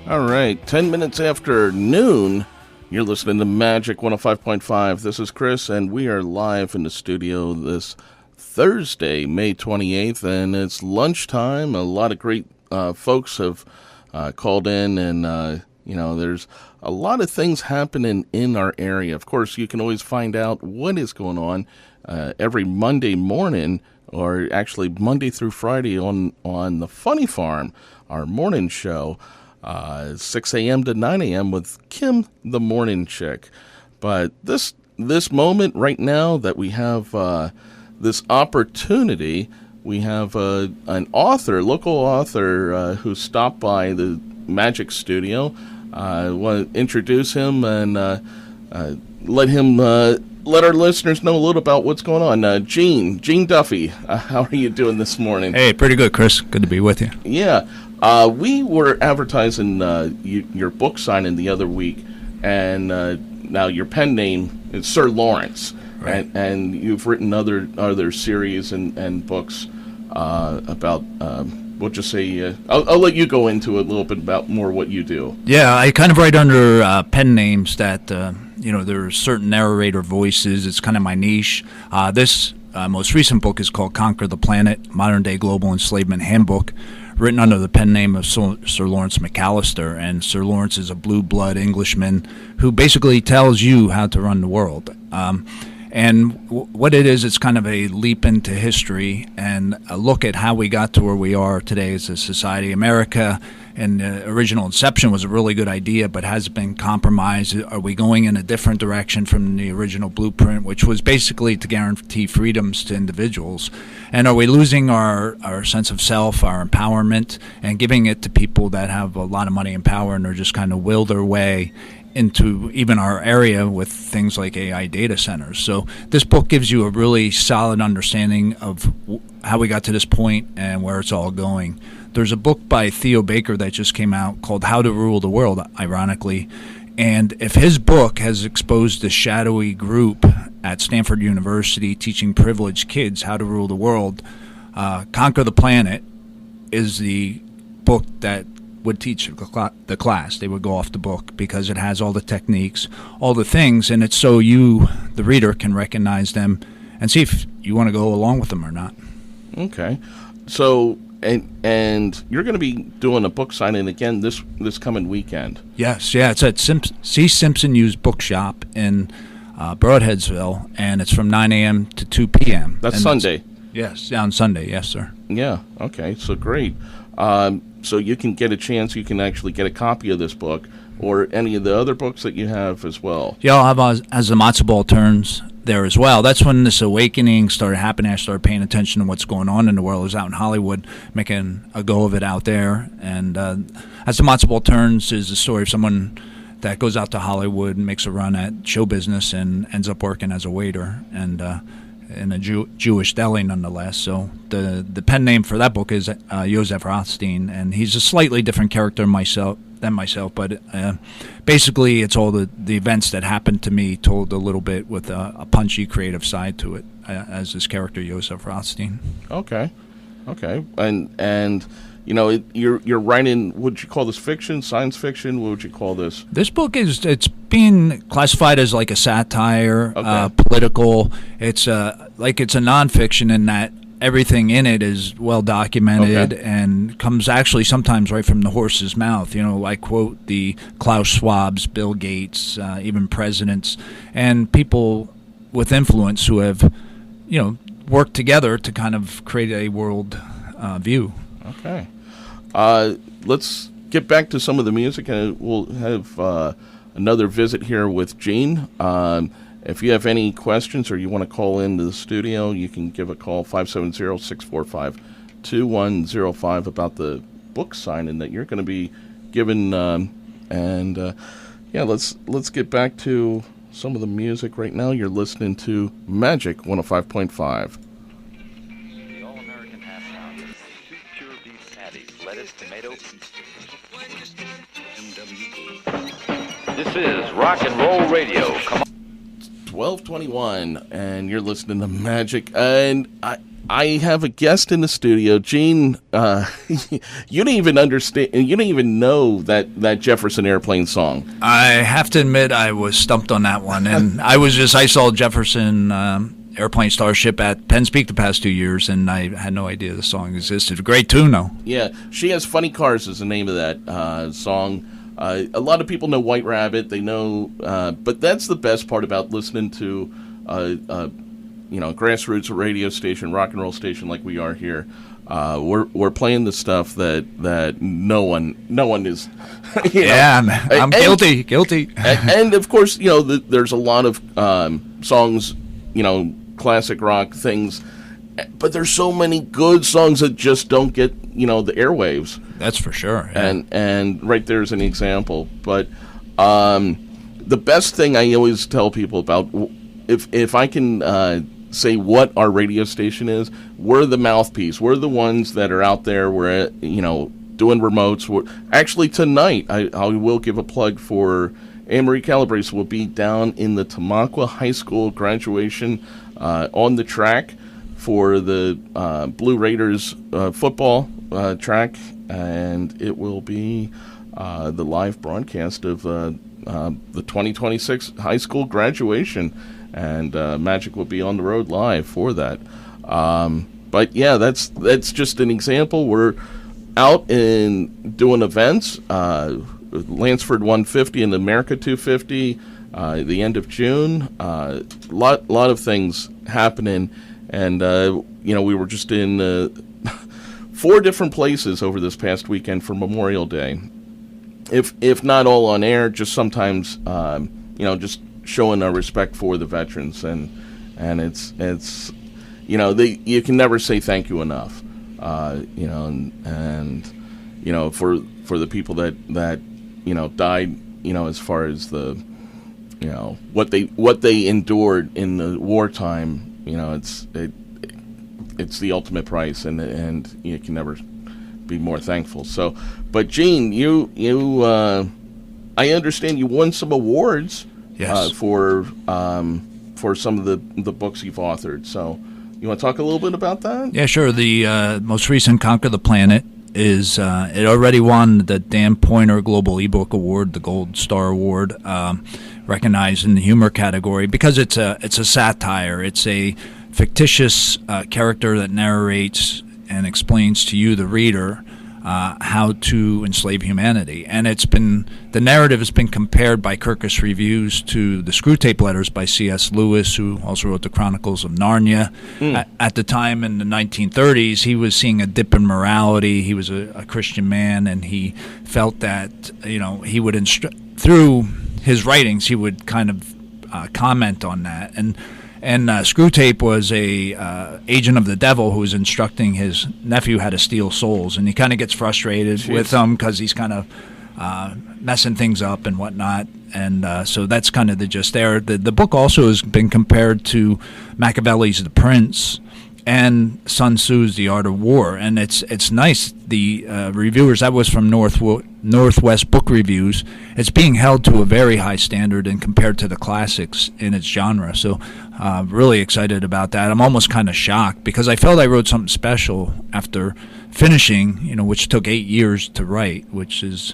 All right, 10 minutes after noon, you're listening to Magic 105.5. This is Chris, and we are live in the studio this Thursday, May 28th, and it's lunchtime. A lot of great folks have called in, and, there's a lot of things happening in our area. Of course, you can always find out what is going on every Monday morning, or actually Monday through Friday on the Funny Farm, our morning show. 6 a.m. to 9 a.m. with Kim, the Morning Chick. But this moment right now that we have this opportunity, we have an author, local author, who stopped by the Magic Studio. I want to introduce him and let our listeners know a little about what's going on. Gene Duffy, how are you doing this morning? Hey, pretty good, Chris. Good to be with you. Yeah. We were advertising your book signing the other week, and now your pen name is Sir Lawrence, right. and you've written other series and books about. We'll just say I'll let you go into a little bit about more what you do. Yeah, I kind of write under pen names that there are certain narrator voices. It's kind of my niche. This most recent book is called Conquer the Planet: Modern Day Global Enslavement Handbook, written under the pen name of Sir Lawrence McAllister. And Sir Lawrence is a blue blood Englishman who basically tells you how to run the world. What it is, it's kind of a leap into history and a look at how we got to where we are today as a society. America, and the original inception was a really good idea, but has been compromised. Are we going in a different direction from the original blueprint, which was basically to guarantee freedoms to individuals? And are we losing our sense of self, our empowerment, and giving it to people that have a lot of money and power and are just kind of will their way into even our area with things like AI data centers? So this book gives you a really solid understanding of how we got to this point and where it's all going. There's a book by Theo Baker that just came out called How to Rule the World, ironically. And if his book has exposed the shadowy group at Stanford University teaching privileged kids how to rule the world, Conquer the Planet is the book that would teach the class. They would go off the book because it has all the techniques, all the things, and it's so you, the reader, can recognize them and see if you want to go along with them or not. Okay. So, and you're going to be doing a book signing again this coming weekend. Yes, yeah. It's at C. Simpson Used Bookshop in Broadheadsville, and it's from 9 a.m. to 2 p.m. That's Sunday. Yes, on Sunday. Yes, sir. Yeah. Okay. So great. So you can get a chance. You can actually get a copy of this book or any of the other books that you have as well. Yeah, I'll have as the matzo ball turns there as well. That's when this awakening started happening. I started paying attention to what's going on in the world. I was out in Hollywood making a go of it out there. And as the matzo ball turns is the story of someone that goes out to Hollywood and makes a run at show business and ends up working as a waiter and in a Jewish deli nonetheless. So the pen name for that book is Joseph Rothstein, and he's a slightly different character than myself, but basically it's all the events that happened to me told a little bit with a punchy creative side to it as this character Joseph Rothstein. Okay. And you're writing, would you call this fiction, science fiction? What would you call this? This book it's being classified as like a satire, okay. Political. It's it's a nonfiction in that everything in it is well documented, okay. and comes actually sometimes right from the horse's mouth. I quote the Klaus Schwabs, Bill Gates, even presidents and people with influence who have, worked together to kind of create a world view. Okay. Let's get back to some of the music, and we'll have another visit here with Gene. If you have any questions or you want to call into the studio, you can give a call, 570-645-2105, about the book signing that you're going to be given. Let's get back to some of the music right now. You're listening to Magic 105.5. The all-American half pound, 2 pure beef patties, lettuce, tomato. This is rock and roll radio. Come on. 12:21, and you're listening to Magic. And I have a guest in the studio, Gene. You didn't even understand. You didn't even know that Jefferson Airplane song. I have to admit I was stumped on that one, and I saw Jefferson Airplane Starship at Penn's Peak the past 2 years, and I had no idea the song existed. Great tune, though. Yeah, She Has Funny Cars is the name of that song. A lot of people know White Rabbit. They know, but that's the best part about listening to grassroots radio station, rock and roll station like we are here. We're playing the stuff that no one is. I'm guilty. And of course, there's a lot of songs, classic rock things, but there's so many good songs that just don't get the airwaves. That's for sure. Yeah. And right there's an example. But the best thing I always tell people about, if I can say what our radio station is, we're the mouthpiece. We're the ones that are out there. We're doing remotes. Actually tonight, I will give a plug for Anne-Marie Calabrese. Will be down in the Tamaqua High School graduation on the track for the Blue Raiders football track, and it will be the live broadcast of the 2026 high school graduation. And Magic will be on the road live for that. But yeah, that's just an example. We're out and doing events. Lansford 150 and America 250. The end of June. Lot of things happening, and we were just in 4 different places over this past weekend for Memorial Day. If not all on air, just sometimes just showing our respect for the veterans, and it's you can never say thank you enough, and for the people that died, as far as the what they endured in the wartime, it's the ultimate price, and you can never be more thankful. So, but Gene, you I understand you won some awards. Yes. For some of the books you've authored. So you want to talk a little bit about that? Yeah, sure. The most recent Conquer the Planet is it already won the Dan Poynter Global eBook Award, the Gold Star Award, recognized in the humor category because it's a satire. It's a fictitious character that narrates and explains to you, the reader, how to enslave humanity. And the narrative has been compared by Kirkus Reviews to the Screwtape Letters by C.S. Lewis, who also wrote the Chronicles of Narnia. At the time in the 1930s, he was seeing a dip in morality. He was a Christian man, and he felt that he would through his writings, he would kind of comment on that. And Screwtape was a agent of the devil who was instructing his nephew how to steal souls, and he kind of gets frustrated with him because he's kind of messing things up and whatnot. And so that's kind of the gist there. The book also has been compared to Machiavelli's The Prince and Sun Tzu's The Art of War, and it's nice. The reviewers, that was from Northwest Book Reviews, it's being held to a very high standard and compared to the classics in its genre. So really excited about that. I'm almost kind of shocked because I felt I wrote something special after finishing, which took 8 years to write, which is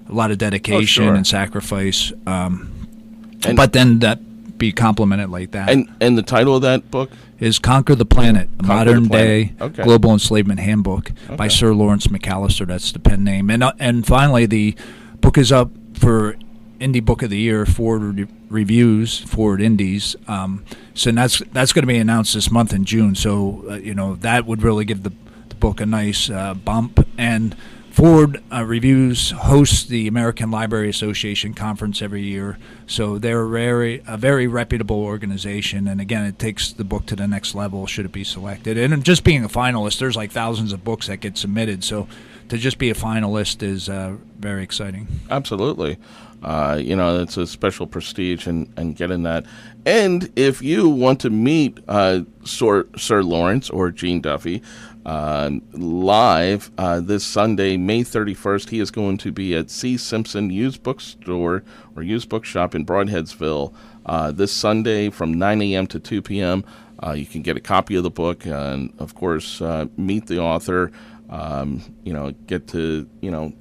a lot of dedication and sacrifice. But then that be complimented like that. And the title of that book is Conquer the Planet, a modern-day global enslavement handbook by Sir Lawrence McAllister. That's the pen name. And finally, the book is up for Indie Book of the Year, Forward Reviews, Forward Indies. So that's going to be announced this month in June. So, that would really give the book a nice bump. And Forward Reviews hosts the American Library Association conference every year, so they're a very reputable organization, and again, it takes the book to the next level should it be selected. And just being a finalist, there's like thousands of books that get submitted, so to just be a finalist is very exciting. Absolutely. It's a special prestige and getting that. And if you want to meet Sir Lawrence or Gene Duffy live this Sunday, May 31st, he is going to be at C. Simpson Used Bookstore or Used Bookshop in Broadheadsville this Sunday from 9 a.m. to 2 p.m. You can get a copy of the book and, of course, meet the author. Get to,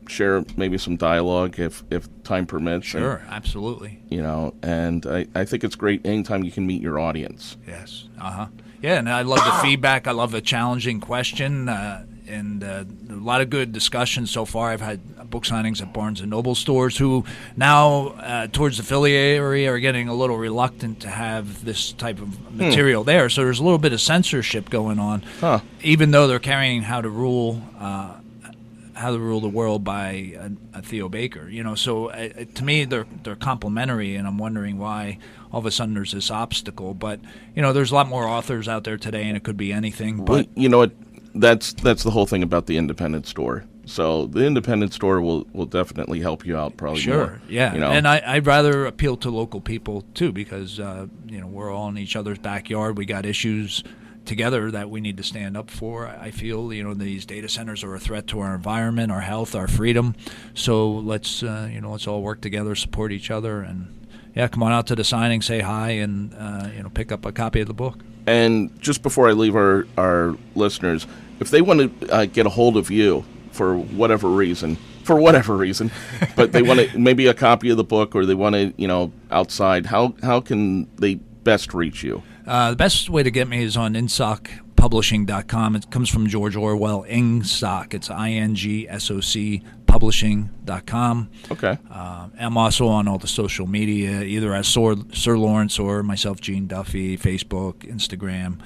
share maybe some dialogue if time permits. Sure, absolutely. And I think it's great anytime you can meet your audience. Yes. Yeah, and I love the feedback. I love a challenging question, and a lot of good discussion so far. I've had book signings at Barnes & Noble stores who now, towards the Philly area, are getting a little reluctant to have this type of material there. So there's a little bit of censorship going on, even though they're carrying How to Rule the World by Theo Baker. So to me, they're complementary, and I'm wondering why all of a sudden there's this obstacle. But there's a lot more authors out there today, and it could be anything. But you know what? That's the whole thing about the independent store. So the independent store will definitely help you out, probably. Sure, more, yeah. And I'd rather appeal to local people too, because we're all in each other's backyard. We got issues together that we need to stand up for. I feel these data centers are a threat to our environment, our health, our freedom. So let's all work together, support each other, and come on out to the signing, say hi, and pick up a copy of the book. And just before I leave our listeners, if they want to get a hold of you for whatever reason, but they want to maybe a copy of the book, or they want to outside, how can they best reach you? The best way to get me is on insocpublishing.com. It comes from George Orwell, Ingsoc. It's INGSOC publishing.com. Okay. I'm also on all the social media, either as Sir Lawrence or myself, Gene Duffy, Facebook, Instagram,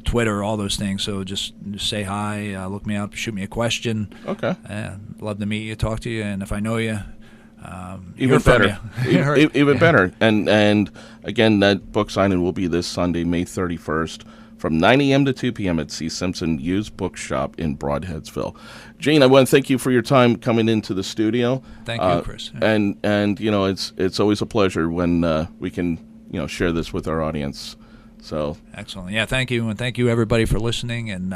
Twitter, all those things. So just say hi, look me up, shoot me a question. Okay. Love to meet you, talk to you, and if I know you, even better. Even better. And again, that book signing will be this Sunday, May 31st, from 9 a.m. to 2 p.m. at C. Simpson Used Bookshop in Broadheadsville. Gene, I want to thank you for your time coming into the studio. Thank you, Chris. And it's always a pleasure when we can share this with our audience. So excellent. Yeah, thank you, and thank you everybody for listening. And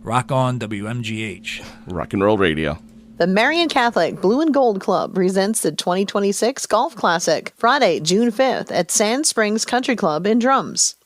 rock on, WMGH. Rock and Roll Radio. The Marion Catholic Blue and Gold Club presents the 2026 Golf Classic, Friday, June 5th at Sand Springs Country Club in Drums.